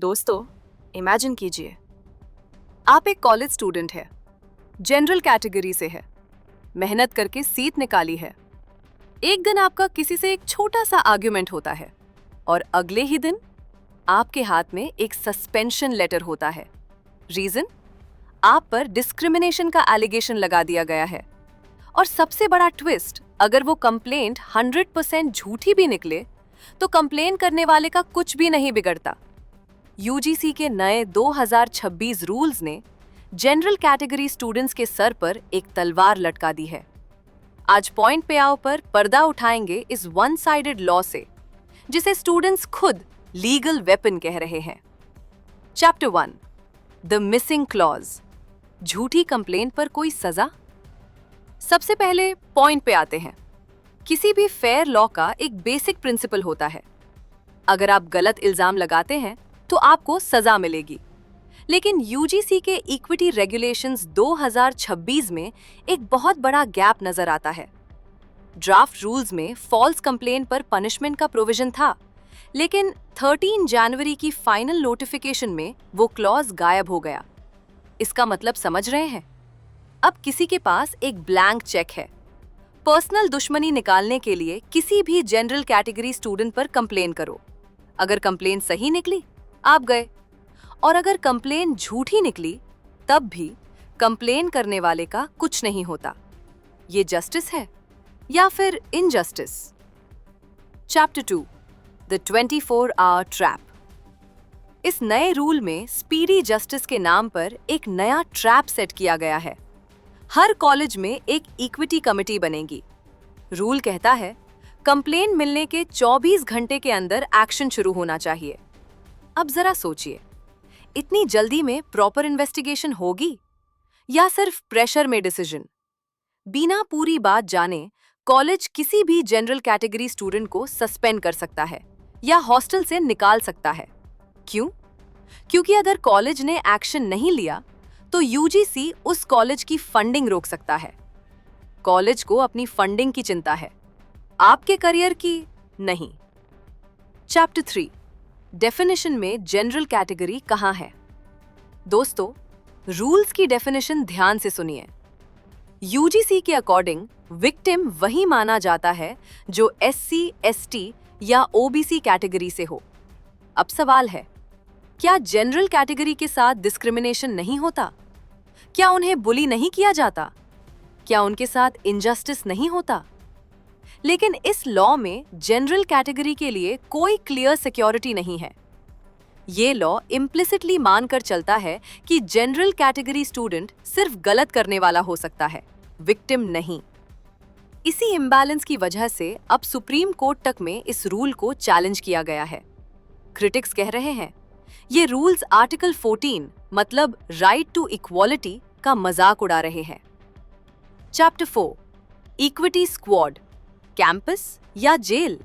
दोस्तों, इमेजिन कीजिए, आप एक कॉलेज स्टूडेंट है, जनरल कैटेगरी से है, मेहनत करके सीट निकाली है। एक दिन आपका किसी से एक छोटा सा आर्ग्यूमेंट होता है और अगले ही दिन आपके हाथ में एक सस्पेंशन लेटर होता है। रीजन, आप पर डिस्क्रिमिनेशन का एलिगेशन लगा दिया गया है। और सबसे बड़ा ट्विस्ट, अगर वो कंप्लेंट 100% झूठी भी निकले तो कंप्लेन करने वाले का कुछ भी नहीं बिगड़ता। यूजीसी के नए 2026 रूल्स ने जनरल कैटेगरी स्टूडेंट्स के सर पर एक तलवार लटका दी है। आज पॉइंट पे आओ पर पर्दा उठाएंगे इस वन साइडेड लॉ से, जिसे स्टूडेंट्स खुद लीगल वेपन कह रहे हैं। चैप्टर 1, द मिसिंग क्लॉज, झूठी कंप्लेंट पर कोई सजा। सबसे पहले पॉइंट पे आते हैं। किसी भी फेयर लॉ का एक बेसिक प्रिंसिपल होता है, अगर आप गलत इल्जाम लगाते हैं तो आपको सजा मिलेगी। लेकिन यूजीसी के इक्विटी रेगुलेशंस 2026 में एक बहुत बड़ा गैप नजर आता है। ड्राफ्ट रूल्स में फॉल्स कंप्लेन पर पनिशमेंट का प्रोविजन था, लेकिन 13 जनवरी की फाइनल नोटिफिकेशन में वो क्लॉज गायब हो गया। इसका मतलब समझ रहे हैं? अब किसी के पास एक ब्लैंक चेक है, पर्सनल दुश्मनी निकालने के लिए किसी भी जनरल कैटेगरी स्टूडेंट पर कंप्लेन करो। अगर कंप्लेन सही निकली, आप गए, और अगर कंप्लेन झूठी निकली, तब भी कंप्लेन करने वाले का कुछ नहीं होता। ये जस्टिस है या फिर injustice? Chapter 2, the 24 hour trap. इस नए रूल में स्पीडी जस्टिस के नाम पर एक नया ट्रैप सेट किया गया है। हर कॉलेज में एक इक्विटी कमेटी बनेगी। रूल कहता है, कंप्लेन मिलने के 24 घंटे के अंदर एक्शन शुरू होना चाहिए। अब जरा सोचिए, इतनी जल्दी में प्रॉपर इन्वेस्टिगेशन होगी या सिर्फ प्रेशर में डिसीजन? बिना पूरी बात जाने कॉलेज किसी भी जनरल कैटेगरी स्टूडेंट को सस्पेंड कर सकता है या हॉस्टल से निकाल सकता है। क्यों? क्योंकि अगर कॉलेज ने एक्शन नहीं लिया तो यूजीसी उस कॉलेज की फंडिंग रोक सकता है। कॉलेज को अपनी फंडिंग की चिंता है, आपके करियर की नहीं। चैप्टर 3, डेफिनेशन में जनरल कैटेगरी कहां है? दोस्तों, रूल्स की डेफिनेशन ध्यान से सुनिए। यूजीसी के अकॉर्डिंग विक्टिम वही माना जाता है जो एससी, एसटी या ओबीसी कैटेगरी से हो। अब सवाल है, क्या जनरल कैटेगरी के साथ डिस्क्रिमिनेशन नहीं होता? क्या उन्हें बुली नहीं किया जाता? क्या उनके साथ इनजस्टिस नहीं होता? लेकिन इस लॉ में जनरल कैटेगरी के लिए कोई क्लियर सिक्योरिटी नहीं है। ये लॉ इम्प्लिसिटली मानकर चलता है कि जनरल कैटेगरी स्टूडेंट सिर्फ गलत करने वाला हो सकता है, विक्टिम नहीं। इसी इम्बैलेंस की वजह से अब सुप्रीम कोर्ट तक में इस रूल को चैलेंज किया गया है। क्रिटिक्स कह रहे हैं, ये रूल्स आर्टिकल 14 मतलब राइट टू इक्वालिटी का मजाक उड़ा रहे हैं। चैप्टर 4, इक्विटी स्क्वाड, कैंपस या जेल।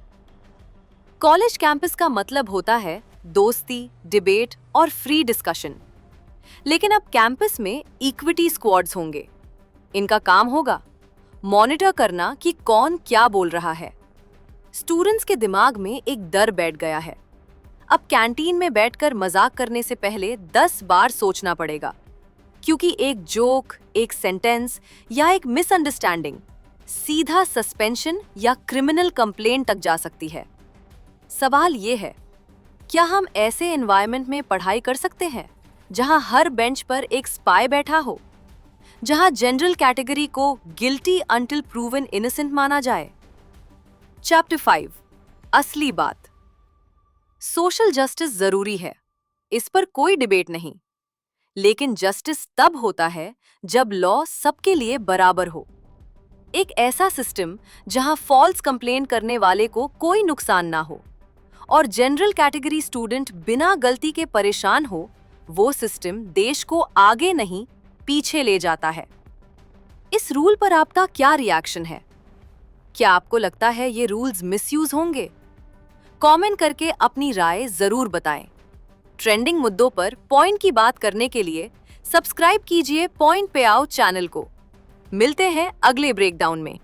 कॉलेज कैंपस का मतलब होता है दोस्ती, डिबेट और फ्री डिस्कशन। लेकिन अब कैंपस में इक्विटी स्क्वाड्स होंगे। इनका काम होगा मॉनिटर करना कि कौन क्या बोल रहा है। स्टूडेंट्स के दिमाग में एक डर बैठ गया है। अब कैंटीन में बैठकर मजाक करने से पहले 10 बार सोचना पड़ेगा, क्योंकि एक जोक, एक सेंटेंस या एक मिसअंडरस्टैंडिंग सीधा सस्पेंशन या क्रिमिनल कंप्लेंट तक जा सकती है। सवाल ये है, क्या हम ऐसे एनवायरनमेंट में पढ़ाई कर सकते हैं जहां हर बेंच पर एक स्पाई बैठा हो, जहां जनरल कैटेगरी को गिल्टी अंटिल प्रूवन इनोसेंट माना जाए? चैप्टर 5, असली बात। सोशल जस्टिस जरूरी है, इस पर कोई डिबेट नहीं। लेकिन जस्टिस तब होता है जब लॉ सबके लिए बराबर हो। एक ऐसा सिस्टम जहां फॉल्स कंप्लेन करने वाले को कोई नुकसान ना हो और जनरल कैटेगरी स्टूडेंट बिना गलती के परेशान हो, वो सिस्टम देश को आगे नहीं पीछे ले जाता है। इस रूल पर आपका क्या रिएक्शन है? क्या आपको लगता है ये रूल्स मिसयूज होंगे? कमेंट करके अपनी राय जरूर बताएं। ट्रेंडिंग मुद्दों पर पॉइंट की बात करने के लिए सब्सक्राइब कीजिए पॉइंट पे आओ चैनल को। मिलते हैं अगले ब्रेकडाउन में।